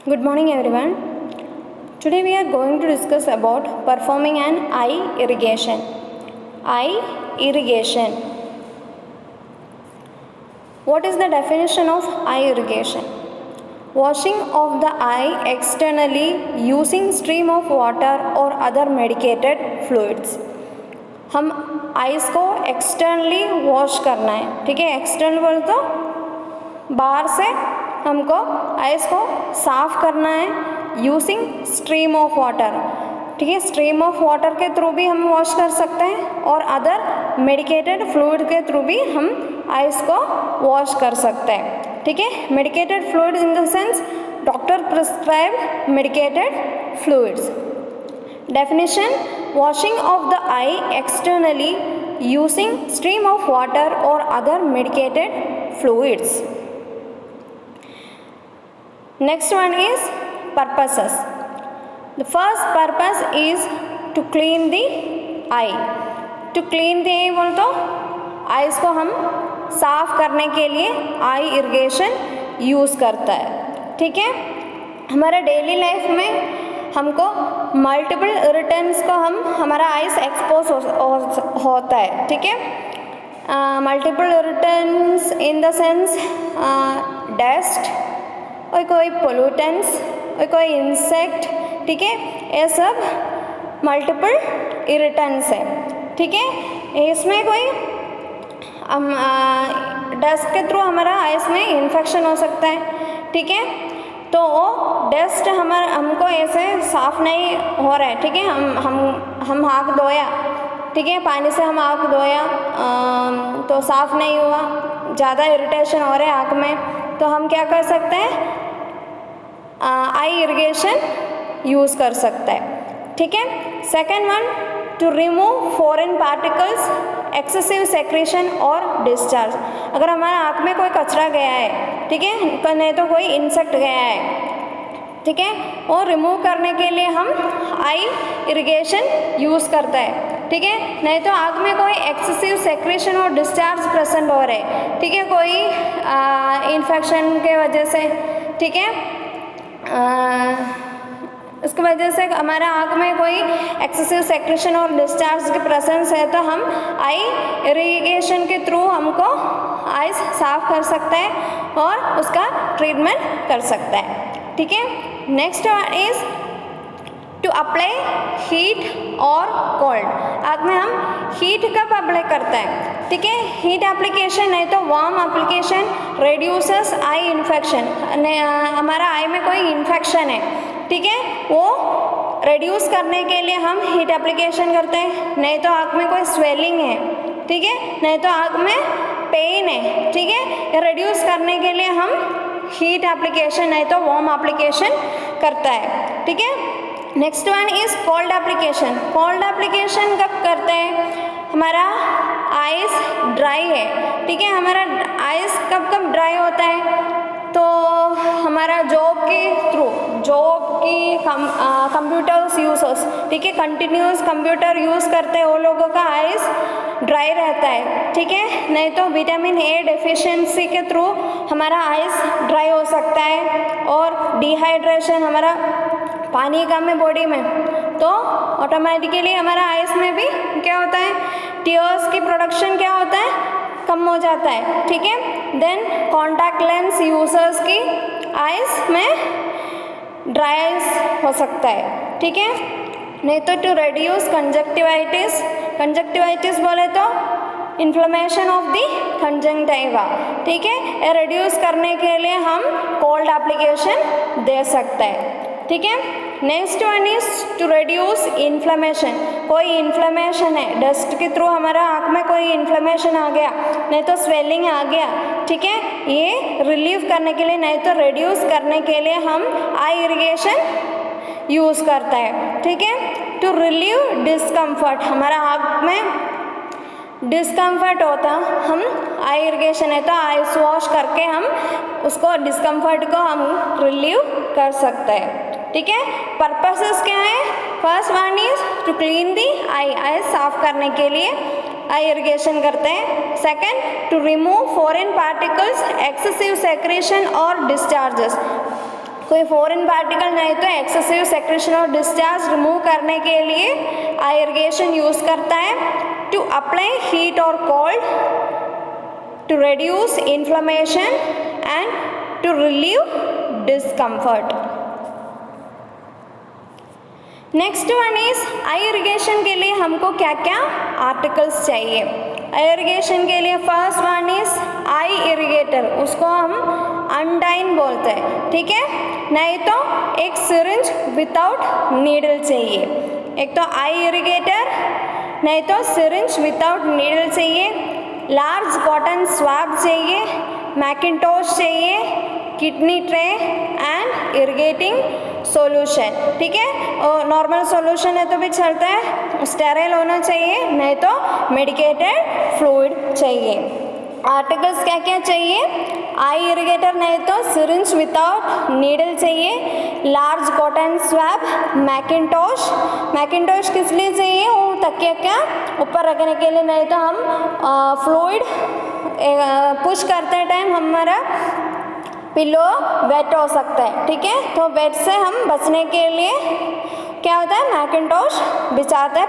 Good morning everyone. Today we are going to discuss about performing an eye irrigation. Eye irrigation. What is the definition of eye irrigation? Washing of the eye externally using stream of water or other medicated fluids. हम eyes को externally wash करना है, ठीक है। External बोल तो बाहर से हमको आइज़ को साफ करना है यूजिंग स्ट्रीम ऑफ वाटर, ठीक है। स्ट्रीम ऑफ वाटर के थ्रू भी हम वॉश कर सकते हैं और अदर मेडिकेटेड फ्लूइड के थ्रू भी हम आइज़ को वॉश कर सकते हैं, ठीक है। Medicated fluid in the sense doctor prescribe medicated fluids. Definition: washing of the eye externally using stream of water or other medicated fluids. Next one is purposes. The first purpose is to clean the eye. To clean the eye बोल तो eyes को हम साफ करने के लिए eye irrigation use करता है, ठीक है। हमारा डेली लाइफ में हमको मल्टीपल इरिटेंट्स को हमारा आइज़ एक्सपोज होता है, ठीक है। Multiple irritants in the sense dust और कोई पोल्यूटेंट्स और कोई इंसेक्ट, ठीक है। ये सब मल्टीपल इरिटेंट्स है, ठीक है। इसमें कोई डस्ट के थ्रू हमारा आइज़ में इन्फेक्शन हो सकता है, ठीक है। तो वो डस्ट हमको ऐसे साफ नहीं हो रहा है, ठीक है। हम आँख धोया, ठीक है, पानी से हम आँख धोया तो साफ नहीं हुआ, ज़्यादा इरिटेशन हो रहा है आँख में, तो हम क्या कर सकते हैं, आई इरिगेशन यूज़ कर सकते हैं, ठीक है। Second one, to remove foreign particles, excessive secretion और डिस्चार्ज। अगर हमारा आँख में कोई कचरा गया है, ठीक है, नहीं तो कोई इंसेक्ट गया है, ठीक है, वो रिमूव करने के लिए हम आई इरिगेशन यूज़ करते हैं, ठीक है। नहीं तो आँख में कोई एक्सेसिव सेक्रेशन और डिस्चार्ज प्रेजेंट हो रहे हैं, ठीक है, कोई इन्फेक्शन के वजह से, ठीक है, उसकी वजह से हमारा आँख में कोई एक्सेसिव सेक्रेशन और डिस्चार्ज के प्रेजेंस है, तो हम आई इरिगेशन के थ्रू हमको आइज़ साफ कर सकते हैं और उसका ट्रीटमेंट कर सकते हैं, ठीक है। Next one is to apply heat और कोल्ड। आँख में हम हीट कब अप्लाई करते हैं, ठीक है। हीट एप्लीकेशन नहीं तो warm application reduces eye infection. हमारा आई में कोई इन्फेक्शन है, ठीक है, वो रिड्यूस करने के लिए हम हीट एप्लीकेशन करते हैं। नहीं तो आँख में कोई स्वेलिंग है, ठीक है, नहीं तो आँख में पेन है, ठीक है, रिड्यूस करने के लिए हम हीट एप्लीकेशन नहीं तो वार्म एप्लीकेशन करता है, ठीक है। Next one is cold application. Cold application कब करते हैं, हमारा आइज़ ड्राई है, ठीक है। हमारा आइज़ कब कब ड्राई होता है, तो हमारा जॉब की कंप्यूटर्स यूजर्स, ठीक है, कंटिन्यूस कंप्यूटर यूज़ करते हैं, वो लोगों का आइज़ ड्राई रहता है, ठीक है। नहीं तो विटामिन ए डेफिशिएंसी के थ्रू हमारा आइज़ ड्राई हो सकता है, और डिहाइड्रेशन, हमारा पानी कम है बॉडी में, तो ऑटोमेटिकली हमारा आइज़ में भी क्या होता है, टीयर्स की प्रोडक्शन क्या होता है, कम हो जाता है, ठीक है। देन कॉन्टैक्ट लेंस यूजर्स की आइज़ में ड्राई आइज़ हो सकता है, ठीक है। नहीं तो टू रिड्यूस कंजक्टिवाइटिस। कंजक्टिवाइटिस बोले तो इन्फ्लेमेशन ऑफ दी कंजंक्टिवा, ठीक है, ये रिड्यूस करने के लिए हम कोल्ड एप्लीकेशन दे सकते हैं, ठीक है। Next one is to reduce inflammation. कोई इन्फ्लेमेशन है, डस्ट के थ्रू हमारा आँख में कोई इन्फ्लेमेशन आ गया, नहीं तो स्वेलिंग आ गया, ठीक है, ये रिलीव करने के लिए नहीं तो रिड्यूस करने के लिए हम आई इरिगेशन यूज़ करता है, ठीक है। टू रिलीव डिस्कम्फर्ट, हमारा आँख में डिस्कम्फर्ट होता, हम आई इरिगेशन है तो आइस वॉश करके हम उसको डिस्कम्फर्ट को हम रिलीव कर सकते हैं, ठीक है। पर्पसेस क्या है, first one is to clean the eye, eye साफ करने के लिए आई इरिगेशन करते हैं। Second, to remove foreign particles, excessive secretion और डिस्चार्जेस। कोई फॉरेन पार्टिकल नहीं तो एक्सेसिव सेक्रेशन और डिस्चार्ज रिमूव करने के लिए आई इरिगेशन यूज़ करता है। टू अप्लाई हीट और cold, to reduce inflammation and to relieve discomfort. Next one is eye irrigation के लिए हमको क्या क्या आर्टिकल्स चाहिए। आई इरिगेशन के लिए फर्स्ट वन इज आई इरिगेटर, उसको हम अंडाइन बोलते हैं, ठीक है। नहीं तो एक सिरिंज विदाउट नीडल चाहिए, एक तो आई इरिगेटर, नहीं तो सिरिंज विदाउट नीडल चाहिए। लार्ज कॉटन स्वैब चाहिए, मैकिंटोश चाहिए, kidney tray and irrigating solution, ठीक है। और नॉर्मल सॉल्यूशन है तो भी चलता है, स्टेराइल होना चाहिए, नहीं तो मेडिकेटेड फ्लूइड चाहिए। आर्टिकल्स क्या क्या चाहिए, आई इरिगेटर नहीं तो सिरिंज विदाउट नीडल चाहिए, large cotton swab, Macintosh. Macintosh किस लिए चाहिए, वो तकिया का ऊपर रखने के लिए, नहीं तो हम फ्लूइड पुश करते टाइम हमारा पिलो वेट हो सकता है, ठीक है। तो वेट से हम बचने के लिए क्या होता है, मैकिंटोश बिछाते हैं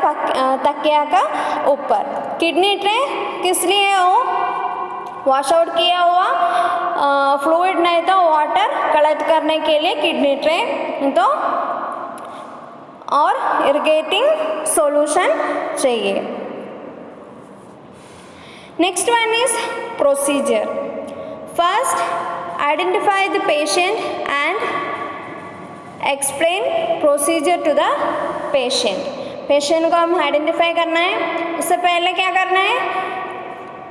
तकिया का ऊपर। किडनी ट्रे किस लिए है, वो वॉश आउट किया हुआ फ्लूइड नहीं तो वाटर कलेक्ट करने के लिए किडनी ट्रे, तो और इरिगेटिंग सॉल्यूशन चाहिए। Next one is procedure. First identify the patient and explain procedure to the patient. Patient को हम आइडेंटिफाई करना है, उससे पहले क्या करना है,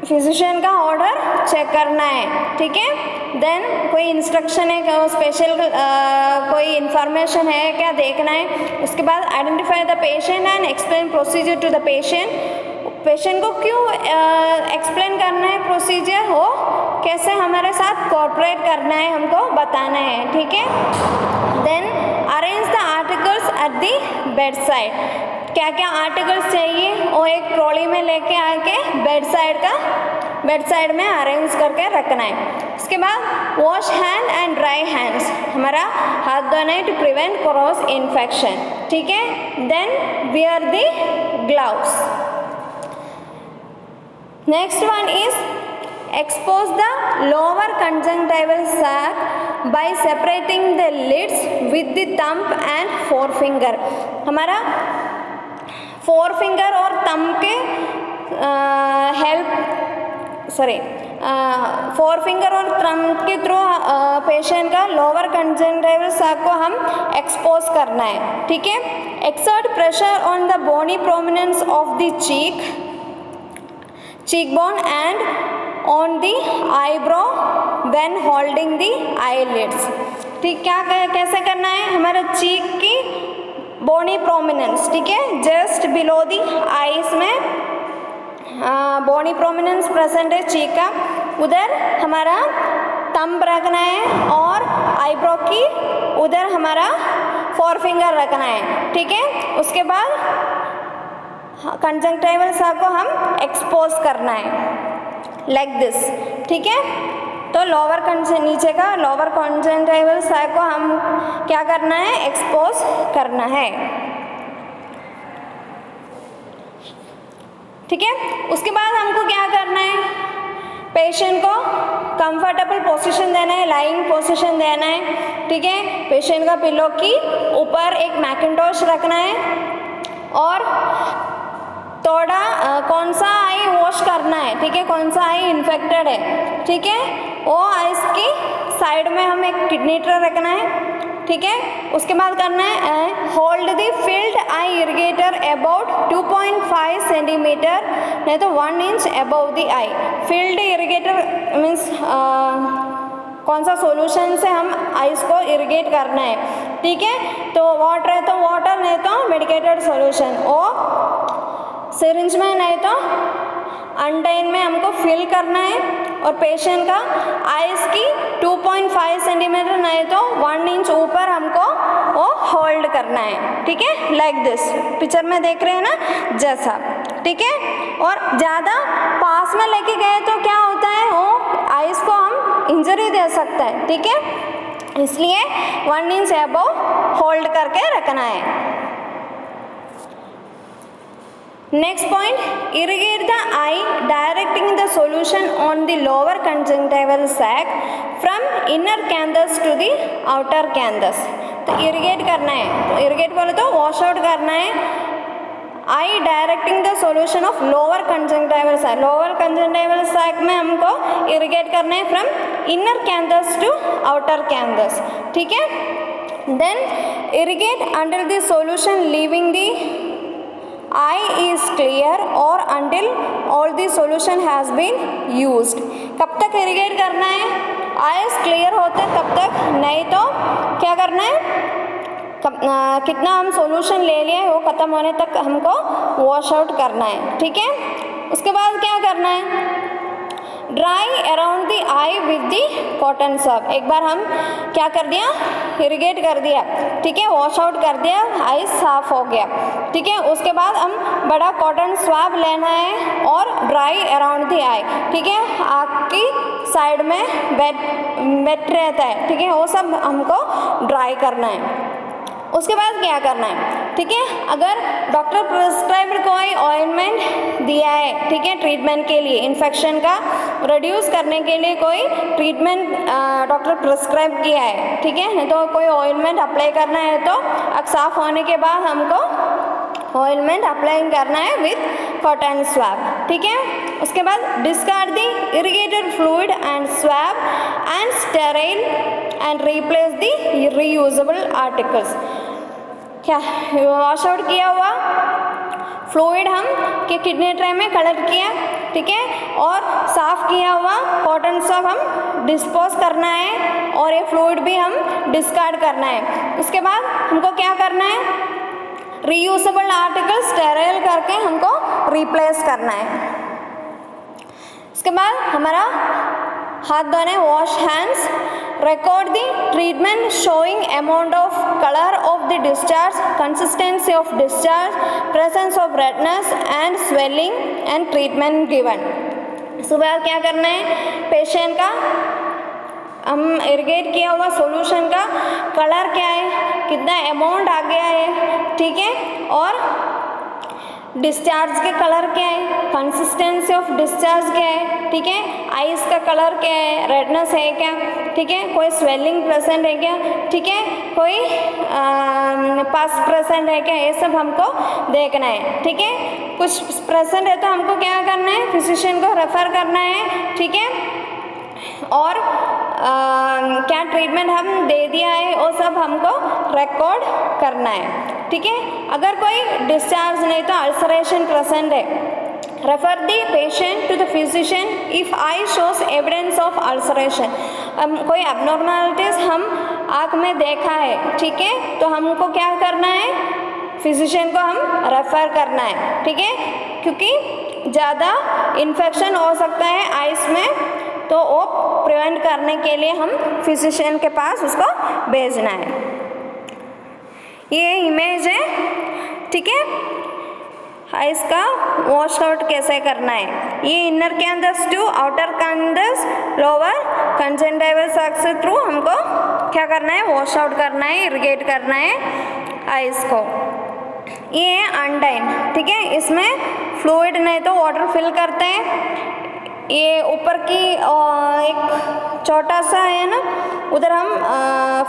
फिजिशियन का ऑर्डर चेक करना है, ठीक है। देन कोई इंस्ट्रक्शन है, स्पेशल कोई इंफॉर्मेशन है क्या देखना है। उसके बाद identify the patient and explain procedure to the patient. Patient को क्यों एक्सप्लेन करना है प्रोसीजर, हो कैसे हमारे साथ कोऑपरेट करना है हमको बताना है, ठीक है। Then arrange the articles at the bed side. क्या क्या आर्टिकल्स चाहिए वो एक ट्रॉली में लेके आके बेड साइड में अरेंज करके रखना है। उसके बाद wash hand and dry hands, हमारा हाथ धोना है टू प्रिवेंट क्रॉस इन्फेक्शन, ठीक है। Then wear the gloves. Next one is expose the lower conjunctival sac by separating the lids with the thumb and forefinger। हमारा फोरफिंगर और थंब के फोरफिंगर और थंब के थ्रू पेशेंट का लोअर कंजंक्टिवल सैक को हम एक्सपोज करना है, ठीक है। Exert pressure on the bony prominence of the cheekbone and on the eyebrow when holding the eyelids। ठीक, क्या कैसे करना है, हमारे चीक की बोनी प्रोमिनेंस, ठीक है, जस्ट बिलो दी आईज में बोनी प्रोमिनेंस प्रेजेंट है चीक का, उधर हमारा थंब रखना है और आईब्रो की उधर हमारा फोरफिंगर रखना है, ठीक है। उसके बाद कंजंक्टिवल सैक को हम एक्सपोज करना है लाइक दिस, ठीक है। तो नीचे का लोअर कंजंक्टिवल सैक को हम क्या करना है, एक्सपोज करना है, ठीक है। उसके बाद हमको क्या करना है, पेशेंट को कंफर्टेबल पोजीशन देना है, लाइंग पोजीशन देना है, ठीक है। पेशेंट का पिलो की ऊपर एक मैकिंटोश रखना है और थोड़ा कौन सा आई वॉश करना है, ठीक है, कौन सा आई इन्फेक्टेड है, ठीक है, वो आइस की साइड में हम एक किडनी ट्रे रखना है, ठीक है। उसके बाद करना है hold the field eye irrigator about 2.5 centimetre नहीं तो 1 inch above the eye. Field irrigator means कौन सा सॉल्यूशन से हम आइस को इरिगेट करना है, ठीक है। तो वाटर है तो वाटर, नहीं तो मेडिकेटेड सॉल्यूशन, और सिरिंज में नहीं तो अंडाइन में हमको फिल करना है और पेशेंट का आइस की 2.5 सेंटीमीटर नहीं तो 1 इंच ऊपर हमको वो होल्ड करना है, ठीक है, लाइक दिस पिक्चर में देख रहे हैं ना जैसा, ठीक है। और ज़्यादा पास में लेके गए तो क्या होता है, वो आइस को हम इंजरी दे सकता है, ठीक है। इसलिए 1 इंच अबव होल्ड करके रखना है। Next point, irrigate the eye directing the solution on the lower conjunctival sac from inner canthus to the outer canthus। तो इरिगेट करना है, तो इरिगेट बोले तो वॉश आउट करना है। I directing the solution of lower conjunctival sac, lower conjunctival sac में हमको इरिगेट करना है from inner canthus to outer canthus, ठीक है। Then irrigate until the solution leaving the eye is clear और until all the solution has been used. कब तक irrigate करना है? आईज क्लियर होते तब तक, नहीं तो क्या करना है, कितना हम सॉल्यूशन ले लिए वो ख़त्म होने तक हमको वॉश आउट करना है, ठीक है। उसके बाद क्या करना है, dry around the I with the cotton swab. एक बार हम क्या कर दिया, इरिगेट कर दिया, ठीक है, वॉश आउट कर दिया, आई साफ हो गया, ठीक है। उसके बाद हम बड़ा कॉटन स्वैब लेना है और ड्राई अराउंड द आई, ठीक है, आँख की साइड में वेट रहता है, ठीक है, वो सब हमको ड्राई करना है। उसके बाद क्या करना है, ठीक है, अगर डॉक्टर प्रिस्क्राइब्ड कोई ऑइंटमेंट दिया है, ठीक है, ट्रीटमेंट के लिए, इन्फेक्शन का रिड्यूस करने के लिए कोई ट्रीटमेंट डॉक्टर प्रिस्क्राइब किया है, ठीक है, नहीं तो कोई ऑइंटमेंट अप्लाई करना है तो अब साफ होने के बाद हमको ऑइंटमेंट अप्लाई करना है विथ कॉटन स्वैब, ठीक है। उसके बाद discard the irrigated fluid and swab and sterile and replace the reusable articles. क्या वॉश आउट किया हुआ फ्लूइड हम के किडनी ट्रे में कलेक्ट किया, ठीक है, और साफ़ किया हुआ कॉटन स्वैब हम डिस्पोज करना है और ये फ्लूइड भी हम डिस्कार्ड करना है। उसके बाद हमको क्या करना है, रीयूजेबल आर्टिकल स्टेराइल करके हमको रिप्लेस करना है। उसके बाद हमारा हाथ धोने, wash hands, record the treatment showing amount of color of the discharge, consistency of discharge, presence of redness and swelling and treatment given। सुबह क्या करना है, पेशेंट का हम इरिगेट किया हुआ सॉल्यूशन का कलर क्या है, कितना अमाउंट आ गया है, ठीक है, और डिस्चार्ज के कलर क्या है, कंसिस्टेंसी ऑफ डिस्चार्ज क्या है, ठीक है, आइस का कलर क्या है, रेडनेस है क्या, ठीक है, कोई स्वेलिंग प्रेजेंट है क्या, ठीक है, कोई पास प्रेजेंट है क्या, ये सब हमको देखना है, ठीक है। कुछ प्रेजेंट है तो हमको क्या करना है, फिजिशियन को रेफर करना है, ठीक है, और क्या ट्रीटमेंट हम दे दिया है वो सब हमको रिकॉर्ड करना है, ठीक है। अगर कोई डिस्चार्ज नहीं तो अल्सरेशन प्रेजेंट है, refer the patient to the physician if eye shows evidence of ulceration. कोई एबनॉर्मलिटीज हम आँख में देखा है, ठीक है, तो हमको क्या करना है, फिजिशियन को हम रेफर करना है, ठीक है, क्योंकि ज़्यादा इन्फेक्शन हो सकता है आइस में, तो वो प्रिवेंट करने के लिए हम फिजिशियन के पास उसको भेजना है। ये इमेज है, ठीक है, आइस का वॉश आउट कैसे करना है। ये inner canthus to outer canthus lower conjunctival sac से थ्रू हमको क्या करना है, वॉश आउट करना है, इरिगेट करना है आइस को। ये है अंडाइन, ठीक है, इसमें फ्लूइड नहीं तो वाटर फिल करते हैं। ये ऊपर की एक छोटा सा है ना, उधर हम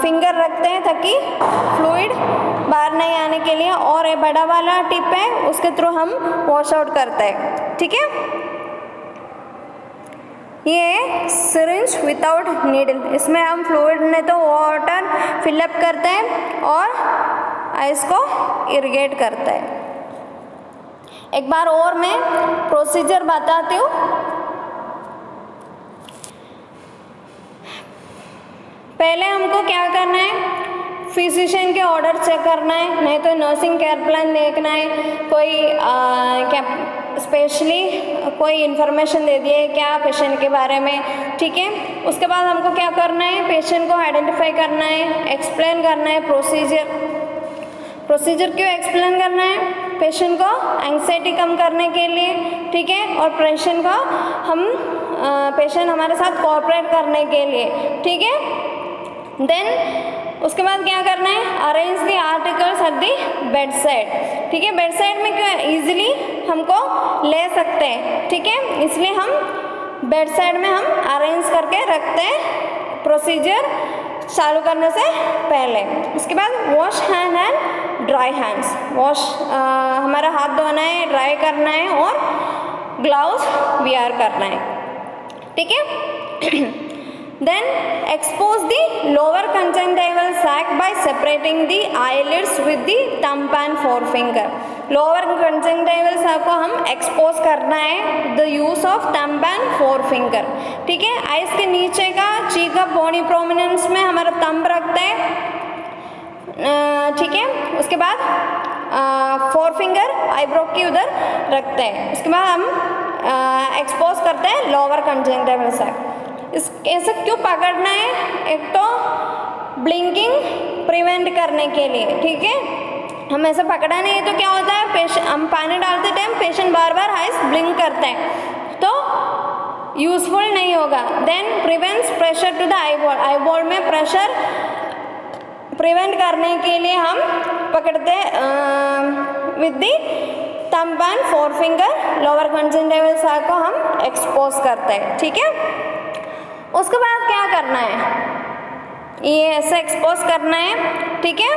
फिंगर रखते हैं ताकि फ्लूइड बाहर नहीं आने के लिए, और ये बड़ा वाला टिप है उसके थ्रू हम वॉश आउट करते हैं, ठीक है। ये सिरिंज विदाउट नीडल, इसमें हम फ्लूइड नहीं तो वाटर फिलअप करते हैं और आइस को इरिगेट करते हैं। एक बार और मैं प्रोसीजर बताती हूँ। पहले हमको क्या करना है, फिजिशियन के ऑर्डर चेक करना है, नहीं तो नर्सिंग केयर प्लान देखना है, कोई क्या स्पेशली कोई इन्फॉर्मेशन दे दिए क्या पेशेंट के बारे में, ठीक है। उसके बाद हमको क्या करना है, पेशेंट को आइडेंटिफाई करना है, एक्सप्लेन करना है प्रोसीजर क्यों एक्सप्लेन करना है, पेशेंट को एंग्जाइटी कम करने के लिए, ठीक है, और पेशेंट को पेशेंट हमारे साथ कोऑपरेट करने के लिए, ठीक है। देन उसके बाद क्या करना है, arrange the articles at the bed side, ठीक है। बेड साइड में क्या इजीली हमको ले सकते हैं, ठीक है, इसलिए हम बेड साइड में हम अरेंज करके रखते हैं प्रोसीजर चालू करने से पहले। उसके बाद wash hand and dry hands, wash हमारा हाथ धोना है, ड्राई करना है और ग्लव्स वियर करना है, ठीक है। Then expose the lower conjunctival sac by separating the eyelids with the thumb and forefinger. Lower conjunctival sac को हम expose करना है the use of thumb and forefinger, ठीक है। आइज के नीचे का cheek का bony prominence में हमारा thumb रखते हैं, ठीक है। उसके बाद forefinger eyebrow की उधर रखते हैं। उसके बाद हम expose करते हैं lower conjunctival sac। इस ऐसे क्यों पकड़ना है, एक तो ब्लिंकिंग प्रिवेंट करने के लिए, ठीक है। हम ऐसे पकड़ा नहीं है तो क्या होता है, पेशेंट हम पानी डालते टाइम पेशेंट बार बार आइज ब्लिंक करते हैं तो यूजफुल नहीं होगा। Then prevents pressure to the eyeball, eyeball में प्रेशर प्रिवेंट करने के लिए हम पकड़ते with the thumb and forefinger lower conjunctival sac को हम एक्सपोज करते हैं, ठीक है। उसके बाद क्या करना है, ये ऐसे एक्सपोज करना है, ठीक है।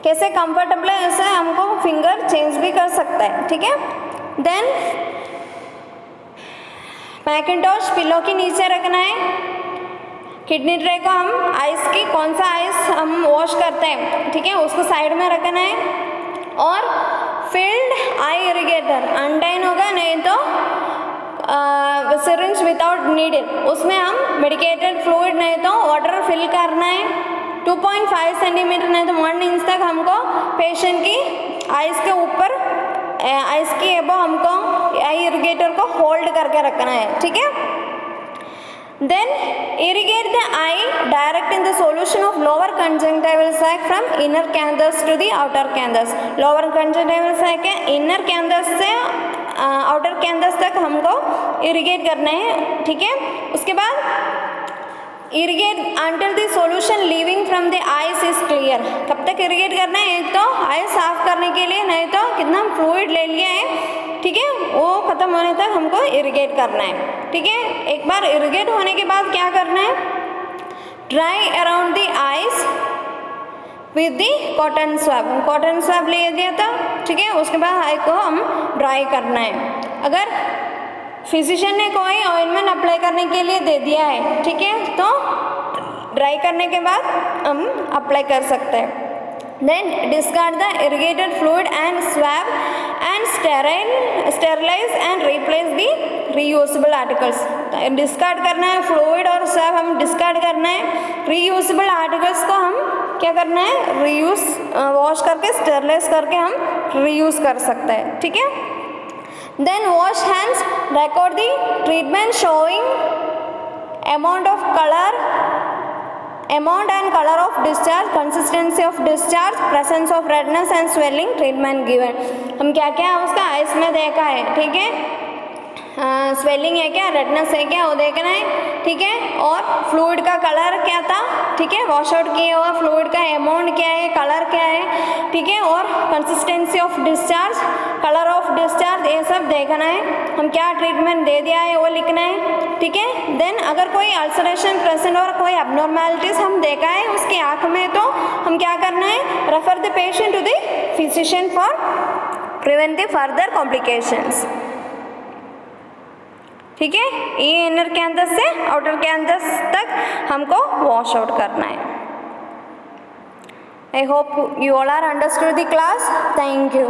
कैसे कंफर्टेबल है ऐसे हमको फिंगर चेंज भी कर सकता है, ठीक है। देन मैकिंटोश पिलो के नीचे रखना है। किडनी ट्रे को हम आइस की कौन सा आइस हम वॉश करते हैं, ठीक है, उसको साइड में रखना है। और फिल्ड आई इरिगेटर अनटाइन होगा नहीं तो सिरिंज विदाउट नीडल, उसमें हम मेडिकेटेड फ्लूइड नहीं तो वाटर फिल करना है। 2.5 सेंटीमीटर नहीं तो 1 इंच तक हमको पेशेंट की आइस के ऊपर आइस की एबो हमको आई इरिगेटर को होल्ड करके रखना है, ठीक है। Then irrigate the eye direct in the solution of lower conjunctival sac from inner canthus to the outer canthus। lower conjunctival sac के inner canthus से आउटर कैंथस तक हमको इरिगेट करना है, ठीक है। उसके बाद irrigate until the solution leaving from the ice is clear, कब तक इरिगेट करना है, एक तो आइस साफ करने के लिए नहीं तो कितना फ्लूइड ले लिया है, ठीक है, वो खत्म होने तक हमको इरिगेट करना है, ठीक है। एक बार इरिगेट होने के बाद क्या करना है, dry around the ice with the cotton swab, cotton swab ले दिया था, ठीक है। उसके बाद आई को हम ड्राई करना है। अगर फिजिशियन ने कोई ऑइंटमेंट अप्लाई करने के लिए दे दिया है, ठीक है, तो ड्राई करने के बाद हम अप्लाई कर सकते हैं। Then discard the irrigated fluid and swab and sterilize and replace the reusable articles. Discard करना है फ्लूइड और स्वैब हम डिस्कार्ड करना है। रीयूजेबल आर्टिकल्स को हम क्या करना है, रीयूज वॉश करके स्टेरलाइज करके हम रीयूज कर सकते हैं, ठीक है। Then wash hands, record the treatment showing amount of colour, amount and color of discharge, consistency of discharge, presence of redness and swelling, treatment given। हम क्या क्या उसका आइस में देखा है, ठीक है, स्वेलिंग है क्या, रेडनेस है क्या, वो देखना है, ठीक है। और फ्लूइड का कलर क्या था, ठीक है, वॉश आउट किया हुआ फ्लूइड का अमाउंट क्या है, कलर क्या है, ठीक है। और consistency of discharge, colour of discharge, ये सब देखना है। हम क्या ट्रीटमेंट दे दिया है वो लिखना है, ठीक है। देन अगर कोई अल्सरेशन प्रेजेंट और कोई एब्नॉर्मैलिटीज हम देखा है उसकी आँख में तो हम क्या करना है, refer the patient to the physician for prevent the further complications, ठीक है। ये इनर कैंथस से आउटर कैंथस तक हमको वॉश आउट करना है। I hope you all are understood the class. Thank you.